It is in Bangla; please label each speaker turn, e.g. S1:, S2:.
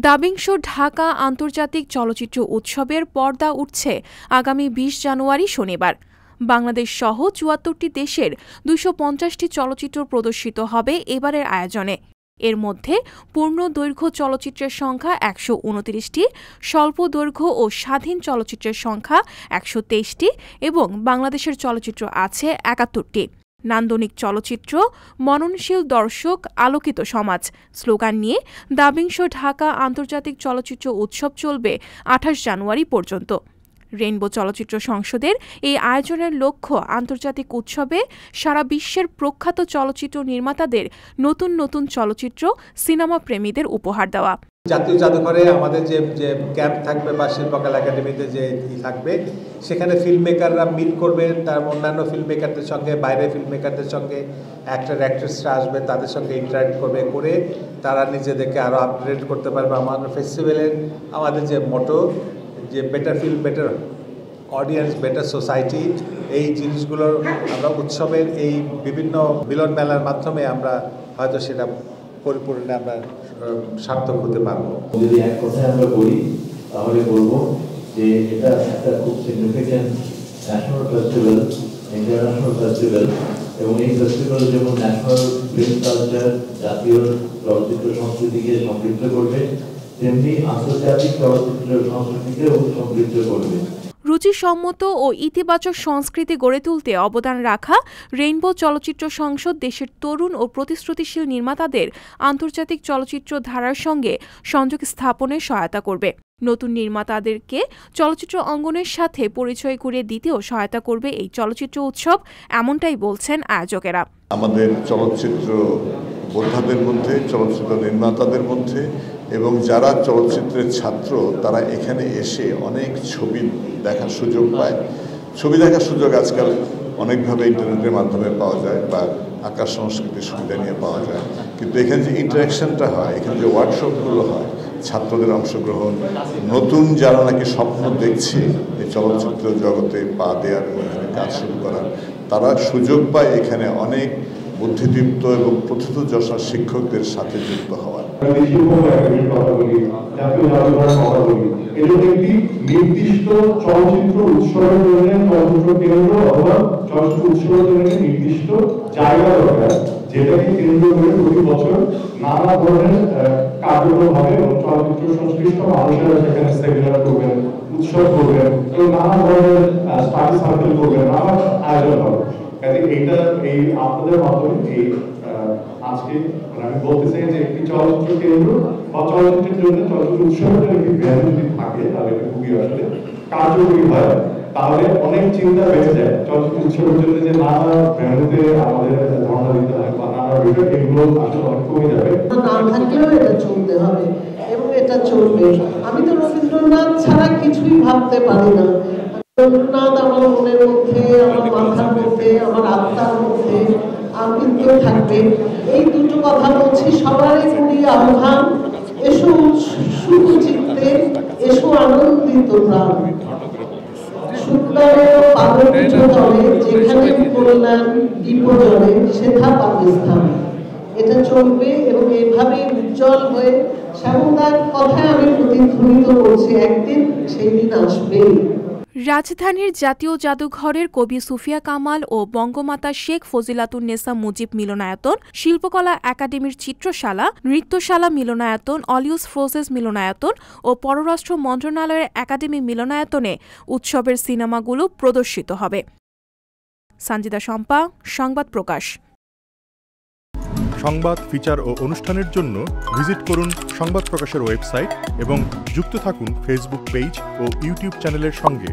S1: দাবিংশ ঢাকা আন্তর্জাতিক চলচ্চিত্র উৎসবের পর্দা উঠছে আগামী ২০ জানুয়ারি শনিবার। বাংলাদেশ সহ ৭৪টি দেশের ২৫০টি চলচ্চিত্র প্রদর্শিত হবে এবারের আয়োজনে। এর মধ্যে পূর্ণ দৈর্ঘ্য চলচ্চিত্রের সংখ্যা ১২৯টি, স্বল্প দৈর্ঘ্য ও স্বাধীন চলচ্চিত্রের সংখ্যা ১২৩টি এবং বাংলাদেশের চলচ্চিত্র আছে ৭১টি। নান্দনিক চলচ্চিত্র, মননশীল দর্শক, আলোকিত সমাজ স্লোগান নিয়ে দাবিংশ ঢাকা আন্তর্জাতিক চলচ্চিত্র উৎসব চলবে ২৮ জানুয়ারি পর্যন্ত। রেইনবো চলচ্চিত্র সংসদের এই আয়োজনের লক্ষ্য আন্তর্জাতিক উৎসবে সারা বিশ্বের প্রখ্যাত চলচ্চিত্র নির্মাতাদের নতুন নতুন চলচ্চিত্র সিনেমা প্রেমীদের উপহার দেওয়া।
S2: জাতীয় জাদুঘরে আমাদের যে ক্যাম্প থাকবে বা শিল্পকলা একাডেমিতে যে থাকবে, সেখানে ফিল্ম মেকাররা মিট করবে, তার অন্যান্য ফিল্ম মেকারদের সঙ্গে, বাইরের ফিল্ম মেকারদের সঙ্গে, অ্যাক্টর অ্যাক্ট্রেসরা আসবে, তাদের সঙ্গে ইন্টারাক্ট করে তারা নিজেদেরকে আরও আপগ্রেড করতে পারবে। আমাদের ফেস্টিভ্যালের আমাদের যে মোটো, যে better film, better audience, better society, এই জিনিসগুলোর আমরা উৎসবের এই বিভিন্ন মিলন মেলার মাধ্যমে আমরা হয়তো সেটা পরিপূর্ণে আমরা সার্থক হতে পারবো।
S3: যদি এক কথায় আমরা বলি তাহলে বলবো যে এটা একটা খুব significant national festival, international festival, এবং এই ফেস্টিভ্যাল যেমন ন্যাশনাল ফিল্ম কালচার, জাতীয় চলচ্চিত্র সংস্কৃতিকে সমৃদ্ধ করবে, তেমনি আন্তর্জাতিক চলচ্চিত্র সংস্কৃতিকেও সমৃদ্ধ করবে।
S1: রুচিসম্মত ও ইতিবাচক সংস্কৃতি গড়ে তুলতে অবদান রাখা রেইনবো চলচ্চিত্র সংসদ দেশের তরুণ ও প্রতিশ্রুতিশীল নির্মাতাদের আন্তর্জাতিক চলচ্চিত্র ধারার সঙ্গে সংযোগ স্থাপনে সহায়তা করবে। নতুন নির্মাতাদেরকে চলচ্চিত্র অঙ্গনের সাথে পরিচয় করিয়ে দিতেও সহায়তা করবে এই চলচ্চিত্র উৎসব, এমনটাই বলছেন আয়োজকেরা।
S4: আমাদের চলচ্চিত্র বোদ্ধাদের মধ্যে, চলচ্চিত্র নির্মাতাদের মধ্যে এবং যারা চলচ্চিত্রের ছাত্র, তারা এখানে এসে অনেক ছবি দেখার সুযোগ পায়। ছবি দেখার সুযোগ আজকাল অনেকভাবে ইন্টারনেটের মাধ্যমে পাওয়া যায় বা আকাশ সংস্কৃতির সুবিধা নিয়ে পাওয়া যায়, কিন্তু এখানে যে ইন্টারাকশনটা হয়, এখানে যে ওয়ার্কশপগুলো হয়, ছাত্রদের অংশগ্রহণ, নতুন যারা নাকি স্বপ্ন দেখছে এই চলচ্চিত্র জগতে পা দেওয়ার, এখানে কাজ শুরু করার, তারা সুযোগ পায় এখানে অনেক বুদ্ধিদীপ্ত এবং প্রথিতযশা শিক্ষকদের সাথে যুক্ত হওয়ার।
S5: নির্দিষ্ট চলচ্চিত্র উৎসবের জন্য চলচ্চিত্র কেন্দ্র অথবা চলচ্চিত্র উৎসবের জন্য নির্দিষ্ট জায়গা দরকার, যেটাকে কেন্দ্র করে প্রতি বছর নানা ধরনের কার্যক্রম হবে এবং চলচ্চিত্র সংশ্লিষ্ট মানুষেরা সেখানে সেমিনার করবেন, উৎসব করবেন এবং নানা ধরনের স্টাডি সার্কেল করবেন, নানা আয়োজন হবে। এইটা এই আপনাদের মাধ্যমে এই আজকে আমি বলতে চাই যে একটি চলচ্চিত্র কেন্দ্র বা চলচ্চিত্রের জন্য চলচ্চিত্র উৎসবের জন্য একটি ভ্যালু যদি থাকে, তাহলে এটা খুবই আসলে কার্যকরী হয়, তাহলে অনেক চিন্তা বেঁচে যায়। চলচ্চিত্র উৎসবের জন্য যে নানা ভ্যালুতে আমাদের ধারণা দিতে হয় বা নানা বিষয়, এগুলো আসলে অনেক কমে যাবে।
S6: না থাকলেও এটা চলতে হবে এবং এটা চলবে। আমি তো রবীন্দ্রনাথ ছাড়া কিছুই ভাবতে পারি না। রবীন্দ্রনাথ আমার মনের মধ্যে, আমার মাথার মধ্যে, আমার আত্মার মধ্যে কিন্তু থাকবে। এই দুটো কথা বলছি, সবারই করি আহ্বান, এসো সুখ চিত্তে, এসো আনন্দিত প্রাণ, সুন্দর পাদপীঠ তলে, যেখানে কল্যাণ বিপজনে সেথা পাবে স্থান। এটা চলবে এবং এভাবে উজ্জ্বল হয়ে শ্যামদার কথায় আমি প্রতিধ্বনিত করছি, একদিন সেই দিন আসবে।
S1: রাজধানীর জাতীয় জাদুঘরের কবি সুফিয়া কামাল ও বঙ্গমাতা শেখ ফজিলাতুন্নেসা মুজিব মিলনায়তন, শিল্পকলা একাডেমির চিত্রশালা, নৃত্যশালা মিলনায়তন, অলিউস ফ্রোজেস মিলনায়তন ও পররাষ্ট্র মন্ত্রণালয়ের একাডেমি মিলনায়তনে উৎসবের সিনেমাগুলো প্রদর্শিত হবে। সঞ্জিদা শম্পা, সংবাদ প্রকাশ।
S7: সংবাদ, ফিচার ও অনুষ্ঠানের জন্য ভিজিট করুন সংবাদ প্রকাশের ওয়েবসাইট এবং যুক্ত থাকুন ফেসবুক পেজ ও ইউটিউব চ্যানেলের সঙ্গে।